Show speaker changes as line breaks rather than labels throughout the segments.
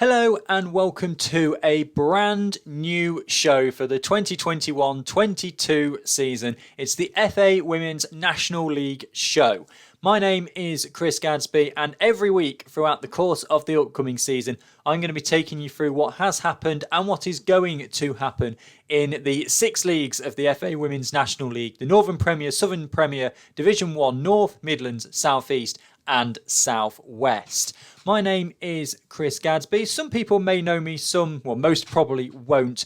Hello and welcome to a brand new show for the 2021-22 season. It's the FA Women's National League show. My name is Chris Gadsby, and every week throughout the course of the upcoming season, I'm going to be taking you through what has happened and what is going to happen in the 6 leagues of the FA Women's National League: the Northern Premier, Southern Premier, Division 1 North, Midlands, South East and South West. My name is Chris Gadsby. Some people may know me, most probably won't.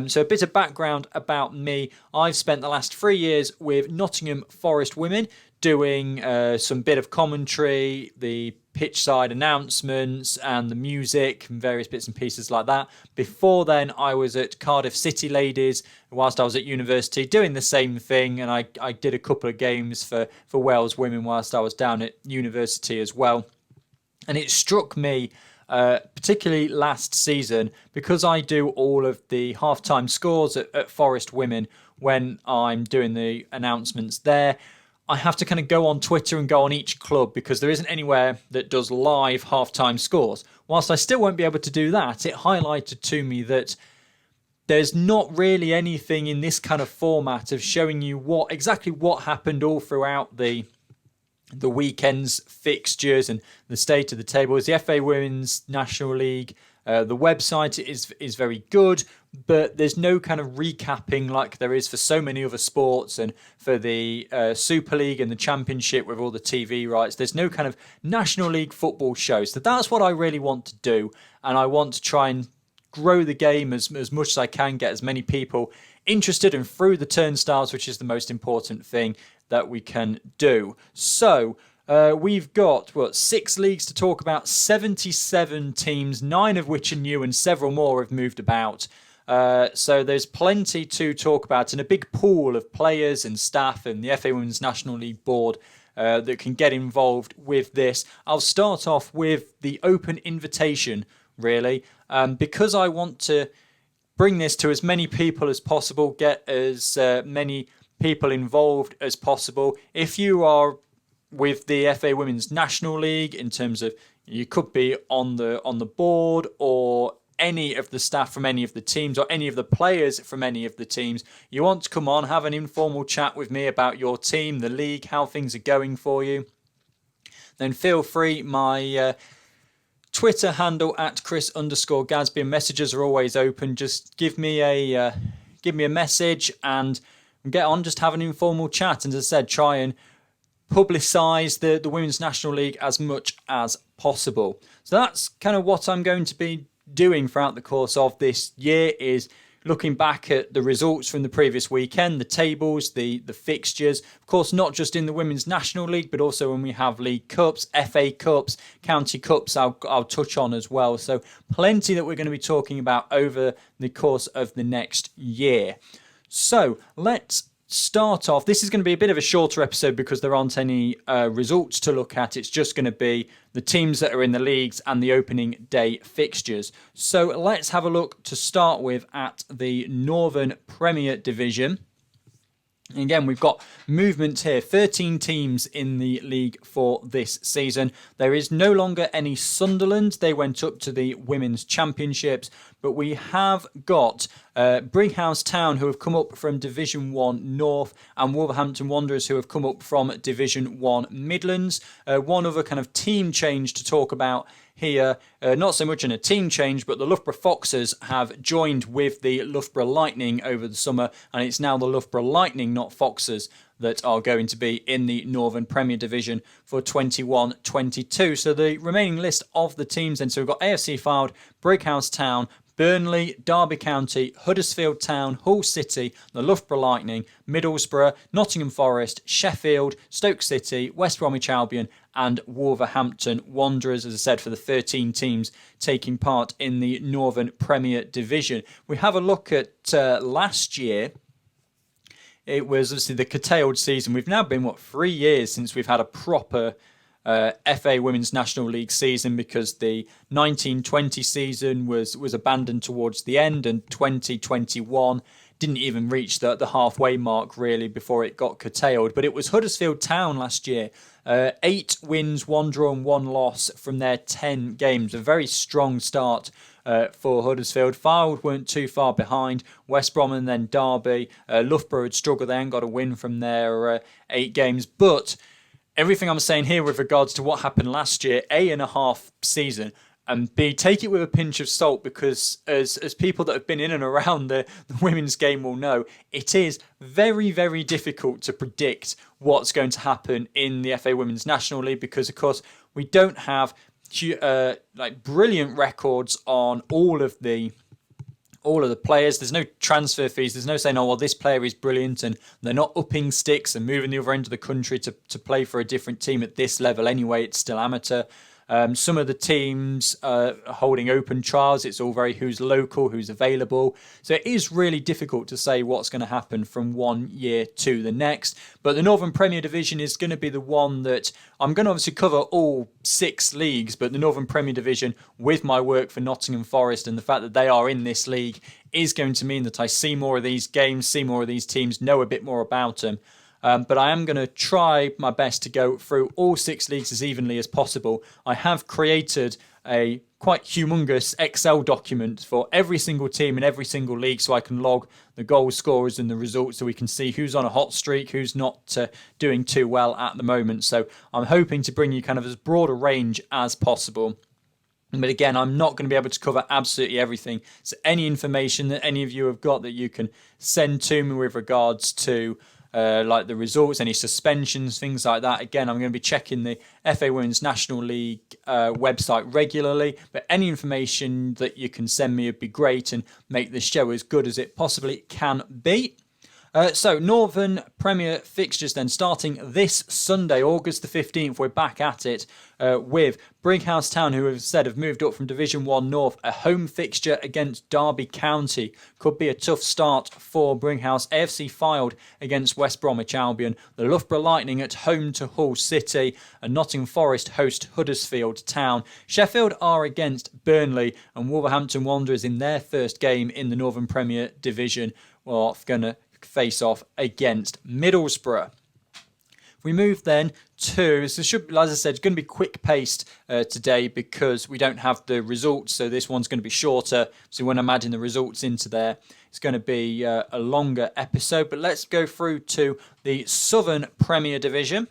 So a bit of background about me. I've spent the last 3 years with Nottingham Forest Women doing some bit of commentary, the pitch side announcements and the music and various bits and pieces like that. Before then, I was at Cardiff City Ladies whilst I was at university doing the same thing, and I did a couple of games for Wales Women whilst I was down at university as well. And it struck me, particularly last season, because I do all of the halftime scores at Forest Women when I'm doing the announcements there. I have to kind of go on Twitter and go on each club because there isn't anywhere that does live halftime scores. Whilst I still won't be able to do that, it highlighted to me that there's not really anything in this kind of format of showing you exactly what happened all throughout the weekend's fixtures and the state of the table. It's the FA Women's National League. The website is very good, but there's no kind of recapping like there is for so many other sports, and for the Super League and the Championship with all the TV rights. There's no kind of National League football show. So that's what I really want to do, and I want to try and grow the game as much as I can, get as many people interested and through the turnstiles, which is the most important thing that we can do. So we've got 6 leagues to talk about, 77 teams, 9 of which are new and several more have moved about. So there's plenty to talk about, and a big pool of players and staff and the FA Women's National League board that can get involved with this. I'll start off with the open invitation, really, because I want to bring this to as many people as possible, get as many people involved as possible. If you are with the FA Women's National League, in terms of you could be on the board, or any of the staff from any of the teams, or any of the players from any of the teams, you want to come on, have an informal chat with me about your team, the league, how things are going for you, then feel free. My Twitter handle at Chris_Gadsby, and messages are always open. Just give me a message and get on, just have an informal chat, and as I said, try and publicise the Women's National League as much as possible. So that's kind of what I'm going to be doing throughout the course of this year, is looking back at the results from the previous weekend, the tables, the fixtures, of course, not just in the Women's National League, but also when we have League Cups, FA Cups, County Cups, I'll touch on as well. So plenty that we're going to be talking about over the course of the next year. So let's start off. This is going to be a bit of a shorter episode because there aren't any results to look at. It's just going to be the teams that are in the leagues and the opening day fixtures. So let's have a look to start with at the Northern Premier Division. Again, we've got movement here. 13 teams in the league for this season. There is no longer any Sunderland. They went up to the Women's Championships. But we have got Brighouse Town, who have come up from Division 1 North, and Wolverhampton Wanderers, who have come up from Division 1 Midlands. One other kind of team change to talk about here, not so much in a team change, but the Loughborough Foxes have joined with the Loughborough Lightning over the summer, and it's now the Loughborough Lightning, not Foxes, that are going to be in the Northern Premier Division for 21-22. So the remaining list of the teams then, so we've got AFC Fylde, Brighouse Town, Burnley, Derby County, Huddersfield Town, Hull City, the Loughborough Lightning, Middlesbrough, Nottingham Forest, Sheffield, Stoke City, West Bromwich Albion and Wolverhampton Wanderers, as I said, for the 13 teams taking part in the Northern Premier Division. We have a look at last year. It was obviously the curtailed season. We've now been, 3 years since we've had a proper FA Women's National League season, because the 1920 season was abandoned towards the end, and 2021 didn't even reach the halfway mark really before it got curtailed. But it was Huddersfield Town last year. 8 wins, 1 draw and 1 loss from their 10 games. A very strong start for Huddersfield. FAWNL weren't too far behind. West Brom and then Derby. Loughborough had struggled there and got a win from their 8 games. But everything I'm saying here with regards to what happened last year, A, in a half season, and B, take it with a pinch of salt, because as people that have been in and around the women's game will know, it is very, very difficult to predict what's going to happen in the FA Women's National League, because, of course, we don't have brilliant records on all of the players. There's no transfer fees. There's no saying, oh, well, this player is brilliant, and they're not upping sticks and moving the other end of the country to play for a different team at this level anyway. It's still amateur. Some of the teams are holding open trials. It's all very who's local, who's available. So it is really difficult to say what's going to happen from one year to the next. But the Northern Premier Division is going to be the one that I'm going to obviously cover all 6 leagues. But the Northern Premier Division, with my work for Nottingham Forest and the fact that they are in this league, is going to mean that I see more of these games, see more of these teams, know a bit more about them. But I am going to try my best to go through all 6 leagues as evenly as possible. I have created a quite humongous Excel document for every single team in every single league, so I can log the goal scorers and the results, so we can see who's on a hot streak, who's not doing too well at the moment. So I'm hoping to bring you kind of as broad a range as possible. But again, I'm not going to be able to cover absolutely everything. So any information that any of you have got that you can send to me with regards to like the results, any suspensions, things like that. Again, I'm going to be checking the FA Women's National League website regularly, but any information that you can send me would be great and make this show as good as it possibly can be. So Northern Premier fixtures then starting this Sunday, August the 15th. We're back at it with Brighouse Town, who have moved up from Division 1 North. A home fixture against Derby County. Could be a tough start for Brighouse. AFC Fylde against West Bromwich Albion. The Loughborough Lightning at home to Hull City. And Nottingham Forest host Huddersfield Town. Sheffield are against Burnley, and Wolverhampton Wanderers in their first game in the Northern Premier Division are going to face off against Middlesbrough. We move then to, so should, as I said, it's going to be quick paced today because we don't have the results, so this one's going to be shorter. So when I'm adding the results into there, it's going to be a longer episode. But let's go through to the Southern Premier Division.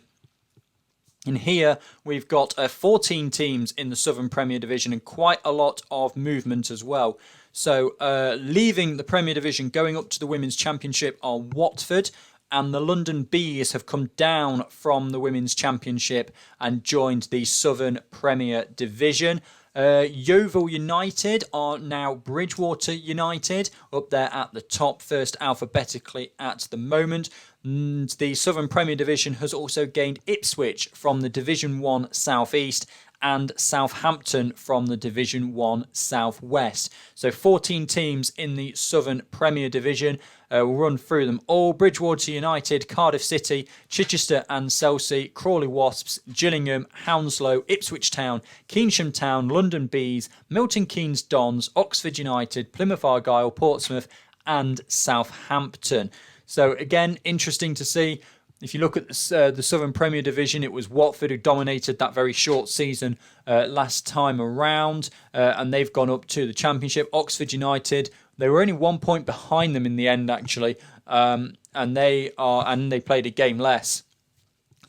And here we've got 14 teams in the Southern Premier Division and quite a lot of movement as well. So leaving the Premier Division, going up to the Women's Championship are Watford, and the London Bees have come down from the Women's Championship and joined the Southern Premier Division. Yeovil United are now Bridgewater United, up there at the top, first alphabetically at the moment. And the Southern Premier Division has also gained Ipswich from the Division 1 South East and Southampton from the Division 1 South West. So 14 teams in the Southern Premier Division. We'll run through them all. Bridgewater United, Cardiff City, Chichester and Chelsea, Crawley Wasps, Gillingham, Hounslow, Ipswich Town, Keynsham Town, London Bees, Milton Keynes Dons, Oxford United, Plymouth Argyle, Portsmouth and Southampton. So again, interesting to see. If you look at the Southern Premier Division, it was Watford who dominated that very short season last time around, and they've gone up to the Championship. Oxford United, they were only 1 point behind them in the end, actually, and they played a game less.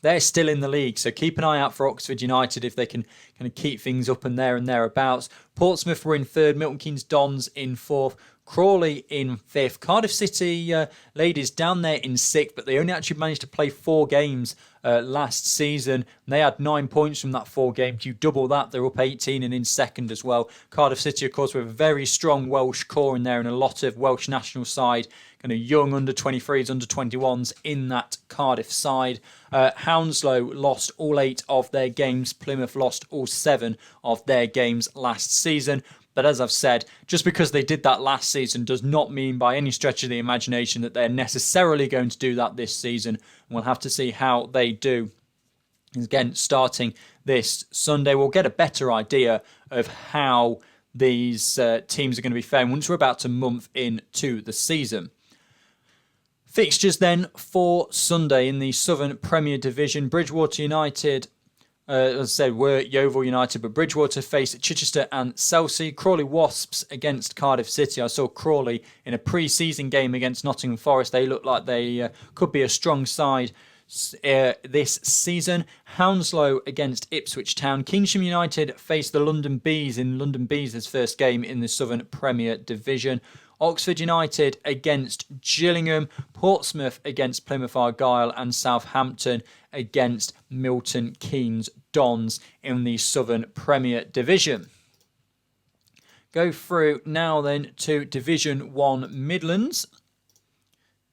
They're still in the league, so keep an eye out for Oxford United if they can kind of keep things up and there and thereabouts. Portsmouth were in third, Milton Keynes Dons in fourth, Crawley in fifth. Cardiff City ladies down there in sixth, but they only actually managed to play 4 games last season. They had 9 points from that 4 games. You double that, they're up 18 and in second as well. Cardiff City, of course, with a very strong Welsh core in there and a lot of Welsh national side, kind of young under 23s, under 21s in that Cardiff side. Hounslow lost all 8 of their games. Plymouth lost all 7 of their games last season. But as I've said, just because they did that last season does not mean by any stretch of the imagination that they're necessarily going to do that this season. And we'll have to see how they do. Again, starting this Sunday, we'll get a better idea of how these teams are going to be faring once we're about a month into the season. Fixtures then for Sunday in the Southern Premier Division. Bridgewater United, as I said, were Yeovil United, but Bridgewater face Chichester and Chelsea. Crawley Wasps against Cardiff City. I saw Crawley in a pre-season game against Nottingham Forest. They look like they could be a strong side this season. Hounslow against Ipswich Town. Kingsham United face the London Bees in London Bees' first game in the Southern Premier Division. Oxford United against Gillingham, Portsmouth against Plymouth Argyle, and Southampton against Milton Keynes Dons in the Southern Premier Division. Go through now then to Division 1 Midlands.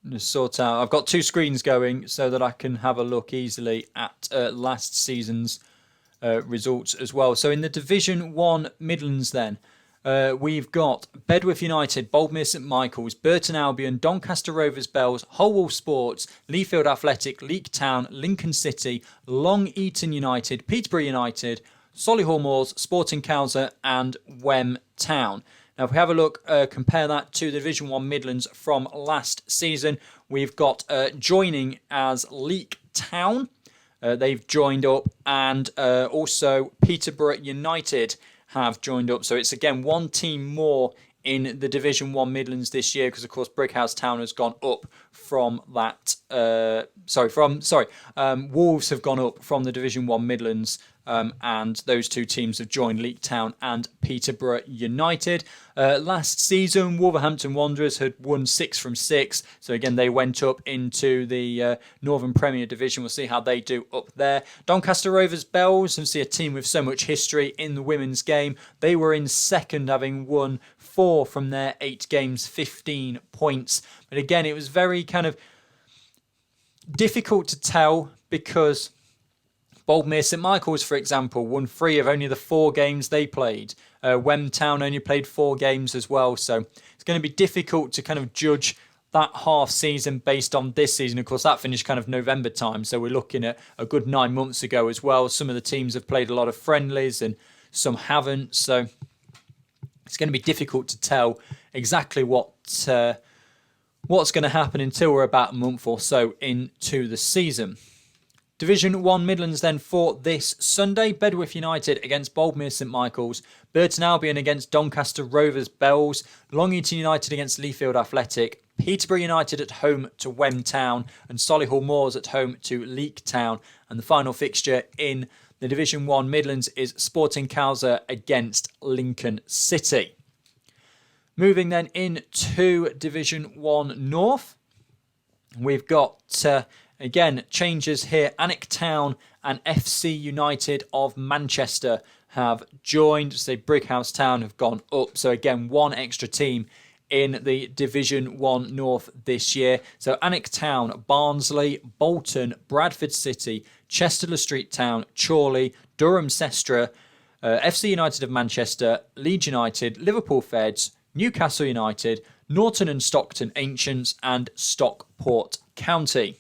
Just sort out. I've got two screens going so that I can have a look easily at last season's results as well. So in the Division 1 Midlands then, we've got Bedworth United, Boldmere St Michael's, Burton Albion, Doncaster Rovers Bells, Holwell Sports, Leafield Athletic, Leek Town, Lincoln City, Long Eaton United, Peterborough United, Solihull Moors, Sporting Cowser and Wem Town. Now, if we have a look, compare that to the Division 1 Midlands from last season, we've got joining as Leek Town. They've joined up, and also Peterborough United have joined up. So it's again one team more in the Division 1 Midlands this year, because of course Brickhouse Town has gone up from that. Wolves have gone up from the Division 1 Midlands, and those two teams have joined Leek Town and Peterborough United. Last season, Wolverhampton Wanderers had won 6 from 6, so again they went up into the Northern Premier Division. We'll see how they do up there. Doncaster Rovers Bells, and see a team with so much history in the women's game. They were in second, having won 4 from their 8 games, 15 points. But again, it was very kind of difficult to tell, because Boldmere St Michael's, for example, won 3 of only the 4 games they played. Wem Town only played 4 games as well. So it's going to be difficult to kind of judge that half season based on this season. Of course, that finished kind of November time. So we're looking at a good 9 months ago as well. Some of the teams have played a lot of friendlies and some haven't. So it's going to be difficult to tell exactly what's going to happen until we're about a month or so into the season. Division 1 Midlands then for this Sunday. Bedworth United against Boldmere St Michael's, Burton Albion against Doncaster Rovers Bells, Long Eaton United against Leafield Athletic, Peterborough United at home to Wem Town, and Solihull Moors at home to Leek Town. And the final fixture in the Division 1 Midlands is Sporting Cowser against Lincoln City. Moving then into Division 1 North, we've got again changes here. Alnwick Town and FC United of Manchester have joined. So Brickhouse Town have gone up. So again, one extra team in the Division 1 North this year. So Alnwick Town, Barnsley, Bolton, Bradford City, Chester Street Town, Chorley, Durham Sestra, FC United of Manchester, Leeds United, Liverpool Feds, Newcastle United, Norton and Stockton Ancients, and Stockport County.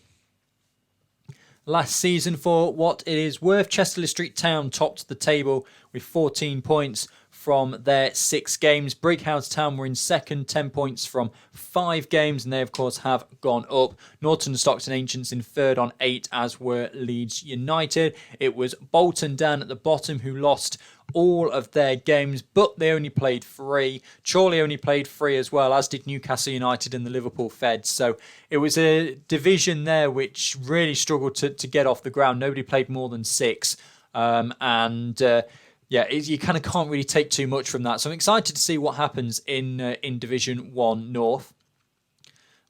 Last season, for what it is worth, Chester Street Town topped the table with 14 points from their 6 games. Brickhouse Town were in second, 10 points from 5 games, and they of course have gone up. Norton and Stockton Ancients in third on 8, as were Leeds United. It was Bolton down at the bottom who lost all of their games, but they only played 3. Chorley only played 3 as well, as did Newcastle United and the Liverpool Feds. So it was a division there which really struggled to get off the ground. Nobody played more than 6. You kind of can't really take too much from that. So I'm excited to see what happens in Division 1 North.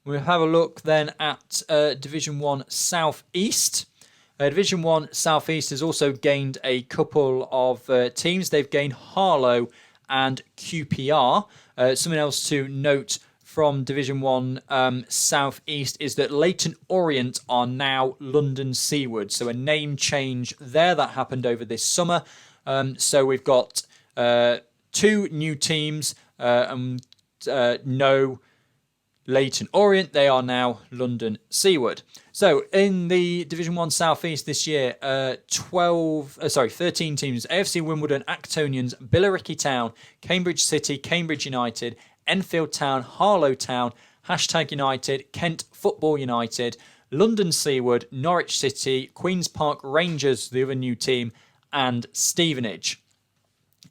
We'll have a look then at Division 1 South East. Division 1 South East has also gained a couple of teams. They've gained Harlow and QPR. Something else to note from Division 1 South East is that Leyton Orient are now London Seaward. So a name change there that happened over this summer. So we've got 2 new teams and no Leyton Orient. They are now London Seaward. So in the Division 1 South East this year, 13 teams: AFC Wimbledon, Actonians, Billericay Town, Cambridge City, Cambridge United, Enfield Town, Harlow Town, Hashtag United, Kent Football United, London Seaward, Norwich City, Queen's Park Rangers, the other new team, and Stevenage.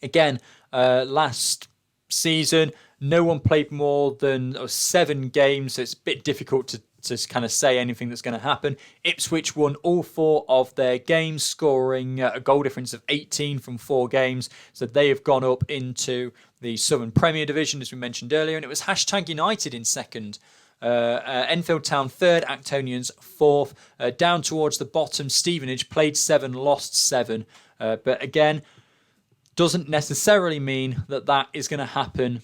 Again, last season, no one played more than 7 games, so it's a bit difficult to kind of say anything that's going to happen. Ipswich won all 4 of their games, scoring a goal difference of 18 from 4 games. So they have gone up into the Southern Premier Division, as we mentioned earlier. And it was hashtag United in second. Enfield Town third, Actonians fourth. Down towards the bottom, Stevenage played 7, lost 7. But again, doesn't necessarily mean that is going to happen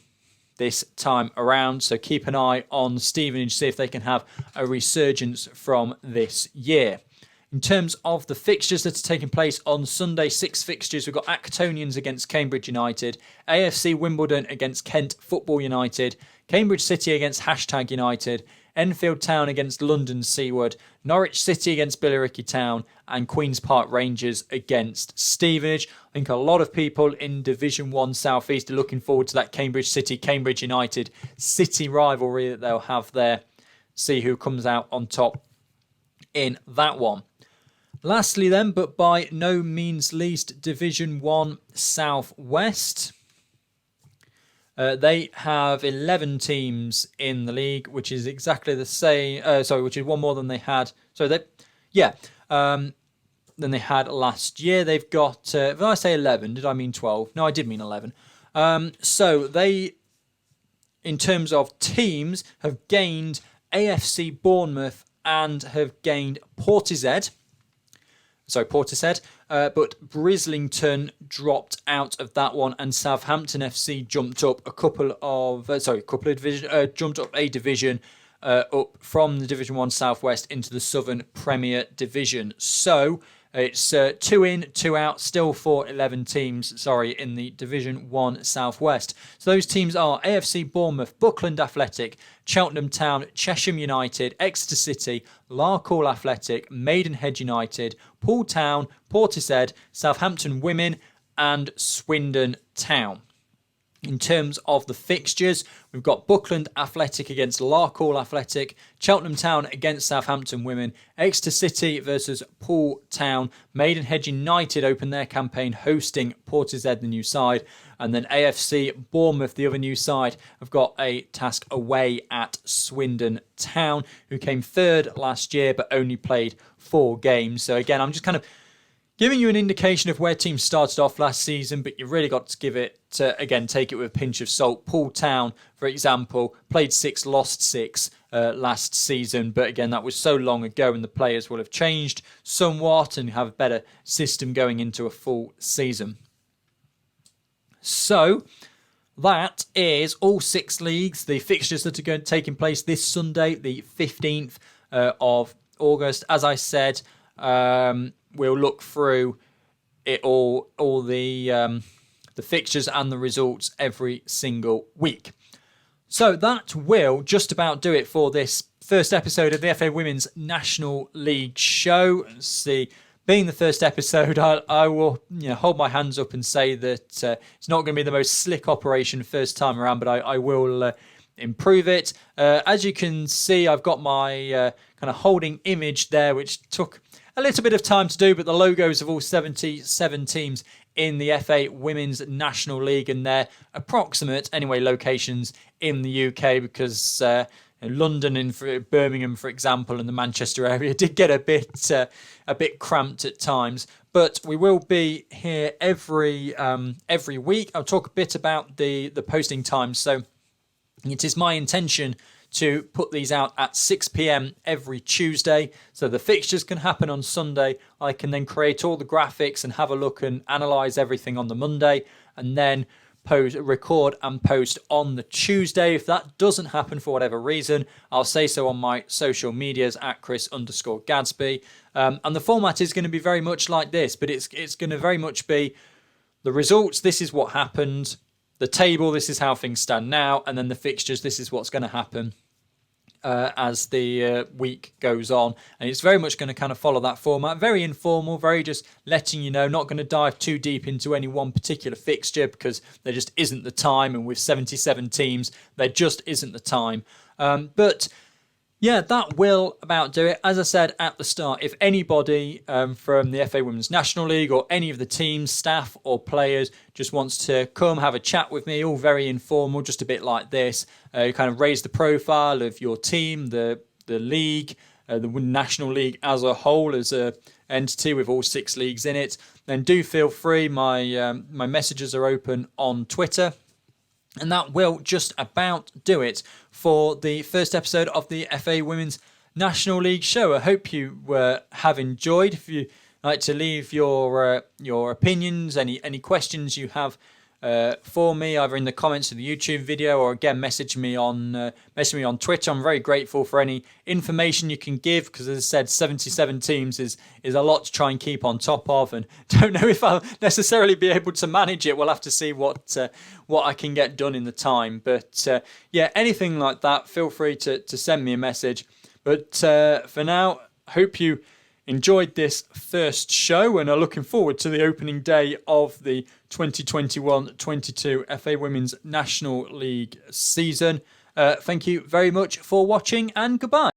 this time around. So keep an eye on Stevenage, see if they can have a resurgence from this year. In terms of the fixtures that are taking place on Sunday, 6 fixtures. We've got Actonians against Cambridge United, AFC Wimbledon against Kent Football United, Cambridge City against hashtag United, Enfield Town against London Seaward, Norwich City against Billericay Town, and Queen's Park Rangers against Stevenage. I think a lot of people in Division 1 South East are looking forward to that Cambridge City, Cambridge United City rivalry that they'll have there. See who comes out on top in that one. Lastly then, but by no means least, Division 1 South West. They have 11 teams in the league, which is exactly the same. Which is one more than they had. Than they had last year. They've got. Did I say 11? Did I mean 12? No, I did mean 11. So they, in terms of teams, have gained AFC Bournemouth and have gained Portishead. But Brislington dropped out of that one, and Southampton FC jumped up jumped up a division up from the Division 1 Southwest into the Southern Premier Division. So it's 2 in, 2 out, still for 11 teams, in the Division 1 Southwest. So those teams are AFC Bournemouth, Buckland Athletic, Cheltenham Town, Chesham United, Exeter City, Larkhall Athletic, Maidenhead United, Poole Town, Portishead, Southampton Women, and Swindon Town. In terms of the fixtures, we've got Buckland Athletic against Larkhall Athletic, Cheltenham Town against Southampton Women, Exeter City versus Poole Town, Maidenhead United open their campaign hosting Portishead, the new side, and then AFC Bournemouth, the other new side, have got a task away at Swindon Town, who came third last year but only played 4 games. So again, I'm just kind of giving you an indication of where teams started off last season, but you really got to give it, take it with a pinch of salt. Poole Town, for example, played 6, lost 6 last season, but again, that was so long ago and the players will have changed somewhat and have a better system going into a full season. So that is all 6 leagues, the fixtures that are taking place this Sunday, the 15th of August. As I said, we'll look through it all the fixtures and the results every single week. So that will just about do it for this first episode of the FA Women's National League show. Being the first episode, I will hold my hands up and say that it's not going to be the most slick operation first time around, but I will improve it. As you can see, I've got my kind of holding image there, which took a little bit of time to do, but the logos of all 77 teams in the FA Women's National League and their approximate, locations in the UK, because London and Birmingham, for example, and the Manchester area did get a bit cramped at times. But we will be here every week. I'll talk a bit about the posting times. So it is my intention to put these out at 6 p.m. every Tuesday. So the fixtures can happen on Sunday. I can then create all the graphics and have a look and analyse everything on the Monday, and then record and post on the Tuesday. If that doesn't happen for whatever reason, I'll say so on my social medias at Chris_Gadsby. And the format is going to be very much like this, but it's going to very much be the results, this is what happened, the table, this is how things stand now, and then the fixtures, this is what's going to happen as the week goes on, and it's very much going to kind of follow that format. Very informal, very just letting you know, not going to dive too deep into any one particular fixture because there just isn't the time, and with 77 teams there just isn't the time. But yeah, that will about do it. As I said at the start, if anybody from the FA Women's National League or any of the teams, staff or players just wants to come have a chat with me, all very informal, just a bit like this, kind of raise the profile of your team, the league, the National League as a whole, as a entity with all 6 leagues in it, then do feel free. My messages are open on Twitter. And that will just about do it for the first episode of the FA Women's National League show. I hope you have enjoyed. If you like to leave your opinions, any questions you have for me, either in the comments of the YouTube video or again message me on Twitter. I'm very grateful for any information you can give, because as I said, 77 teams is a lot to try and keep on top of, and don't know if I'll necessarily be able to manage it. We'll have to see what I can get done in the time. But yeah, anything like that, feel free to send me a message. But for now, hope you enjoyed this first show and are looking forward to the opening day of the 2021-22 FA Women's National League season. Thank you very much for watching, and goodbye.